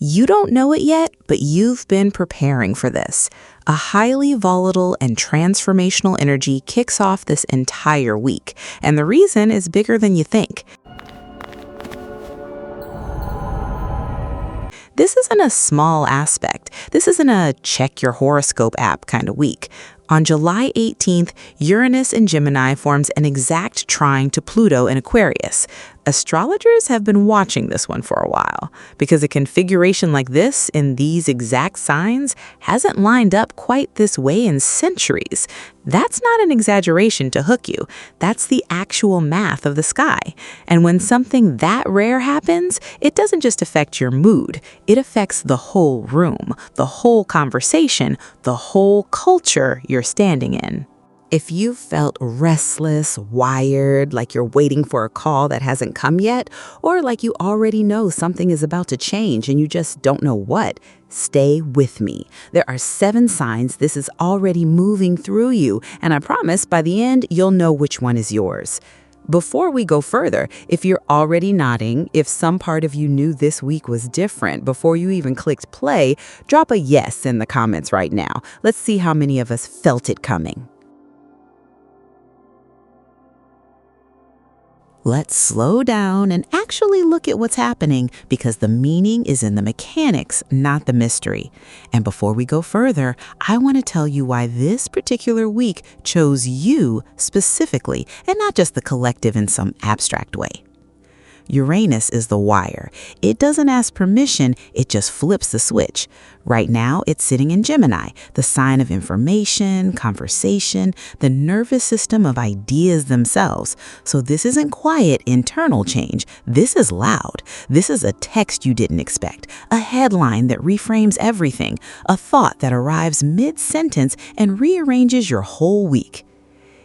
You don't know it yet, but you've been preparing for this. A highly volatile and transformational energy kicks off this entire week, and the reason is bigger than you think. This isn't a small aspect. This isn't a check your horoscope app kind of week. On July 18th, Uranus in Gemini forms an exact trine to Pluto in Aquarius. Astrologers have been watching this one for a while, because a configuration like this in these exact signs hasn't lined up quite this way in centuries. That's not an exaggeration to hook you. That's the actual math of the sky. And when something that rare happens, it doesn't just affect your mood. It affects the whole room, the whole conversation, the whole culture you're standing in. If you've felt restless, wired, like you're waiting for a call that hasn't come yet, or like you already know something is about to change and you just don't know what, stay with me. There are 7 signs this is already moving through you, and I promise by the end, you'll know which one is yours. Before we go further, if you're already nodding, if some part of you knew this week was different before you even clicked play, drop a yes in the comments right now. Let's see how many of us felt it coming. Let's slow down and actually look at what's happening, because the meaning is in the mechanics, not the mystery. And before we go further, I want to tell you why this particular week chose you specifically, and not just the collective in some abstract way. Uranus is the wire. It doesn't ask permission, it just flips the switch. Right now, it's sitting in Gemini, the sign of information, conversation, the nervous system of ideas themselves. So this isn't quiet internal change. This is loud. This is a text you didn't expect, a headline that reframes everything, a thought that arrives mid-sentence and rearranges your whole week.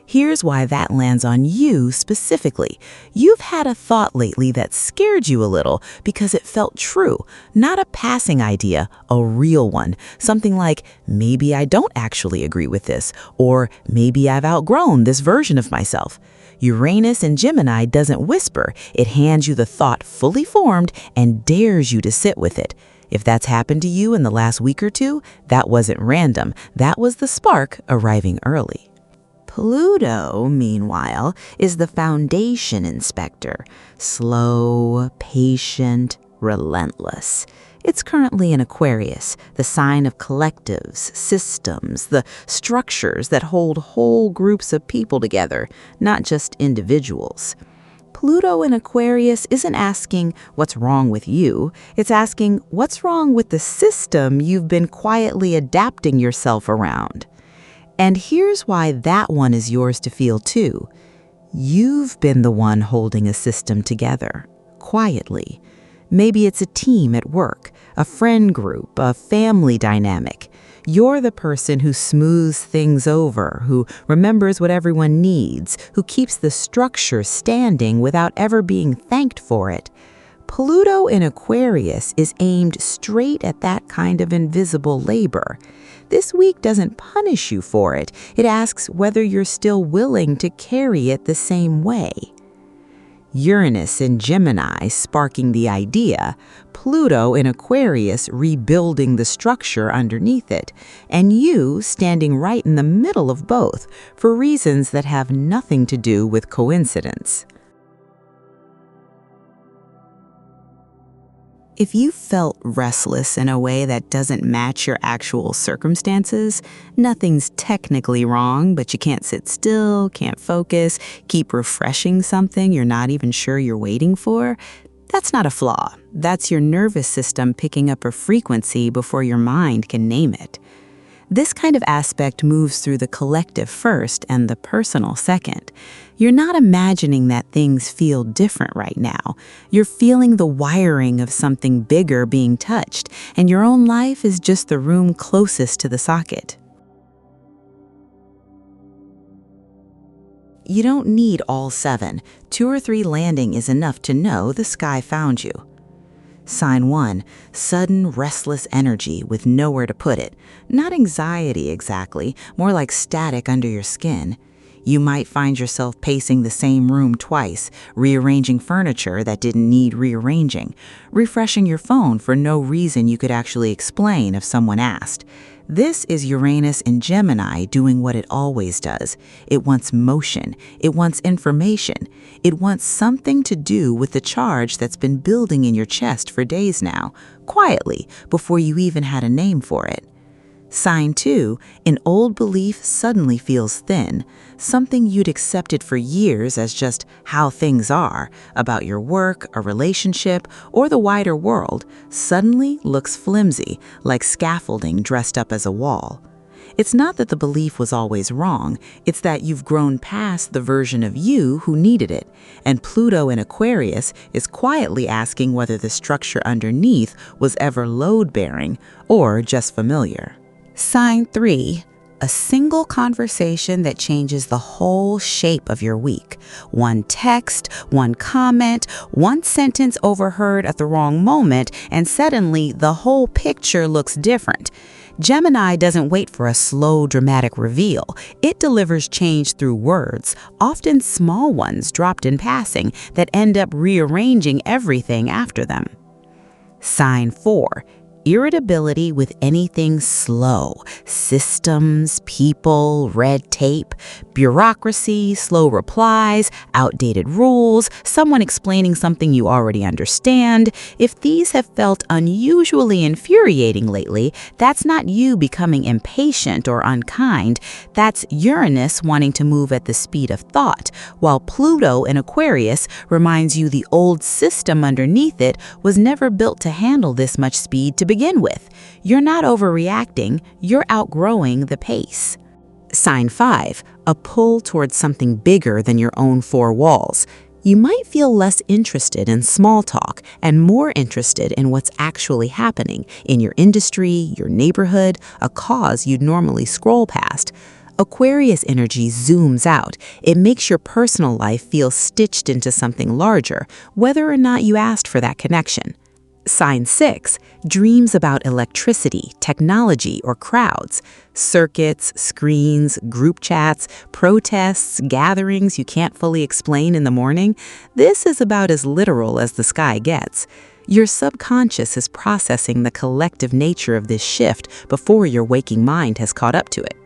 Here's why that lands on you specifically. You've had a thought lately that scared you a little because it felt true, not a passing idea, a real one. Something like, maybe I don't actually agree with this, or maybe I've outgrown this version of myself. Uranus in Gemini doesn't whisper, it hands you the thought fully formed and dares you to sit with it. If that's happened to you in the last week or two, that wasn't random. That was the spark arriving early. Pluto, meanwhile, is the foundation inspector. Slow, patient, relentless. It's currently in Aquarius, the sign of collectives, systems, the structures that hold whole groups of people together, not just individuals. Pluto in Aquarius isn't asking what's wrong with you. It's asking what's wrong with the system you've been quietly adapting yourself around. And here's why that one is yours to feel too. You've been the one holding a system together, quietly. Maybe it's a team at work, a friend group, a family dynamic. You're the person who smooths things over, who remembers what everyone needs, who keeps the structure standing without ever being thanked for it. Pluto in Aquarius is aimed straight at that kind of invisible labor. This week doesn't punish you for it. It asks whether you're still willing to carry it the same way. Uranus in Gemini sparking the idea, Pluto in Aquarius rebuilding the structure underneath it, and you standing right in the middle of both for reasons that have nothing to do with coincidence. If you felt restless in a way that doesn't match your actual circumstances, nothing's technically wrong, but you can't sit still, can't focus, keep refreshing something you're not even sure you're waiting for, that's not a flaw. That's your nervous system picking up a frequency before your mind can name it. This kind of aspect moves through the collective first and the personal second. You're not imagining that things feel different right now. You're feeling the wiring of something bigger being touched, and your own life is just the room closest to the socket. You don't need all 7. 2 or 3 landing is enough to know the sky found you. Sign 1, sudden restless energy with nowhere to put it. Not anxiety exactly, more like static under your skin. You might find yourself pacing the same room twice, rearranging furniture that didn't need rearranging, refreshing your phone for no reason you could actually explain if someone asked. This is Uranus in Gemini doing what it always does. It wants motion. It wants information. It wants something to do with the charge that's been building in your chest for days now, quietly, before you even had a name for it. Sign 2, an old belief suddenly feels thin. Something you'd accepted for years as just how things are, about your work, a relationship, or the wider world, suddenly looks flimsy, like scaffolding dressed up as a wall. It's not that the belief was always wrong, it's that you've grown past the version of you who needed it, and Pluto in Aquarius is quietly asking whether the structure underneath was ever load-bearing or just familiar. Sign 3, a single conversation that changes the whole shape of your week. One text, one comment, one sentence overheard at the wrong moment, and suddenly the whole picture looks different. Gemini doesn't wait for a slow, dramatic reveal. It delivers change through words, often small ones dropped in passing that end up rearranging everything after them. Sign 4, irritability with anything slow. Systems, people, red tape, bureaucracy, slow replies, outdated rules, someone explaining something you already understand. If these have felt unusually infuriating lately, that's not you becoming impatient or unkind. That's Uranus wanting to move at the speed of thought, while Pluto in Aquarius reminds you the old system underneath it was never built to handle this much speed to begin with. You're not overreacting, you're outgrowing the pace. Sign 5, a pull towards something bigger than your own four walls. You might feel less interested in small talk and more interested in what's actually happening in your industry, your neighborhood, a cause you'd normally scroll past. Aquarius energy zooms out. It makes your personal life feel stitched into something larger, whether or not you asked for that connection. Sign 6, dreams about electricity, technology, or crowds. Circuits, screens, group chats, protests, gatherings you can't fully explain in the morning. This is about as literal as the sky gets. Your subconscious is processing the collective nature of this shift before your waking mind has caught up to it.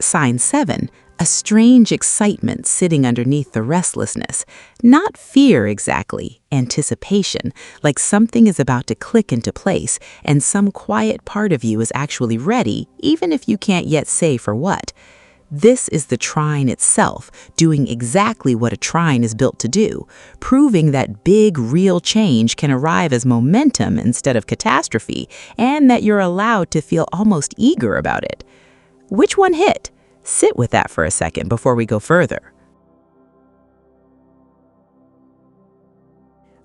Sign 7, a strange excitement sitting underneath the restlessness. Not fear exactly, anticipation, like something is about to click into place and some quiet part of you is actually ready, even if you can't yet say for what. This is the trine itself, doing exactly what a trine is built to do, proving that big, real change can arrive as momentum instead of catastrophe, and that you're allowed to feel almost eager about it. Which one hit? Sit with that for a second before we go further.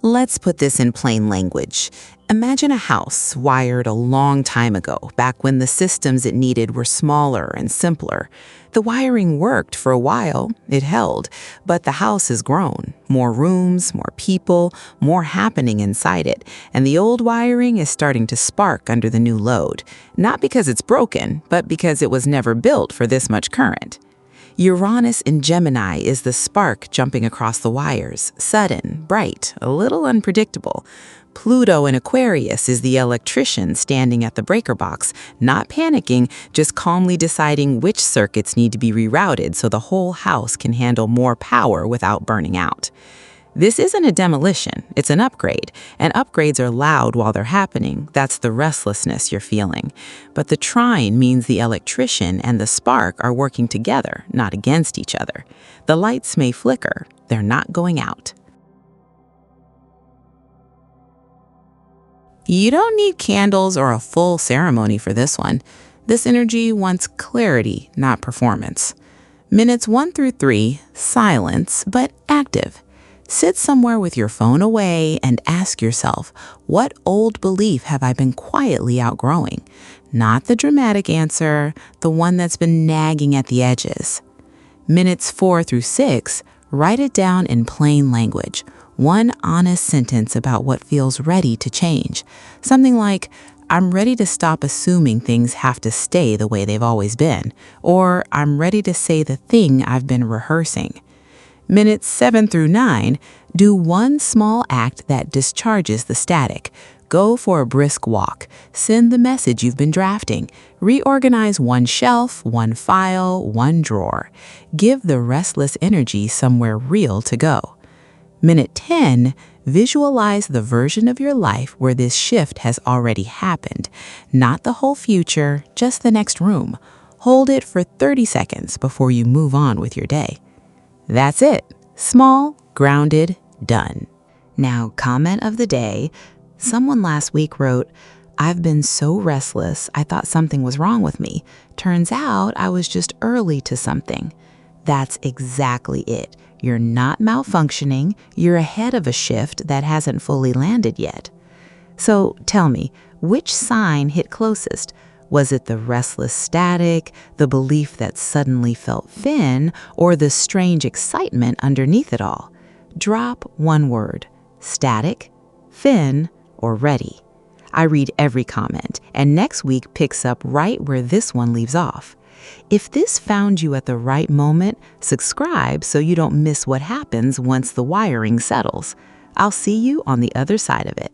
Let's put this in plain language. Imagine a house wired a long time ago, back when the systems it needed were smaller and simpler. The wiring worked for a while, it held, but the house has grown. More rooms, more people, more happening inside it, and the old wiring is starting to spark under the new load. Not because it's broken, but because it was never built for this much current. Uranus in Gemini is the spark jumping across the wires, sudden, bright, a little unpredictable. Pluto in Aquarius is the electrician standing at the breaker box, not panicking, just calmly deciding which circuits need to be rerouted so the whole house can handle more power without burning out. This isn't a demolition, it's an upgrade, and upgrades are loud while they're happening. That's the restlessness you're feeling. But the trine means the electrician and the spark are working together, not against each other. The lights may flicker, they're not going out. You don't need candles or a full ceremony for this one. This energy wants clarity, not performance. Minutes 1 through 3, silence, but active. Sit somewhere with your phone away and ask yourself, what old belief have I been quietly outgrowing? Not the dramatic answer, the one that's been nagging at the edges. Minutes 4 through 6, write it down in plain language. One honest sentence about what feels ready to change. Something like, I'm ready to stop assuming things have to stay the way they've always been, or I'm ready to say the thing I've been rehearsing. Minutes 7 through 9, do one small act that discharges the static. Go for a brisk walk, send the message you've been drafting, reorganize one shelf, one file, one drawer. Give the restless energy somewhere real to go. Minute 10, visualize the version of your life where this shift has already happened. Not the whole future, just the next room. Hold it for 30 seconds before you move on with your day. That's it. Small, grounded, done. Now, comment of the day. Someone last week wrote, "I've been so restless, I thought something was wrong with me. Turns out I was just early to something." That's exactly it. You're not malfunctioning, you're ahead of a shift that hasn't fully landed yet. So tell me, which sign hit closest? Was it the restless static, the belief that suddenly felt thin, or the strange excitement underneath it all? Drop one word: static, thin, or ready. I read every comment, and next week picks up right where this one leaves off. If this found you at the right moment, subscribe so you don't miss what happens once the wiring settles. I'll see you on the other side of it.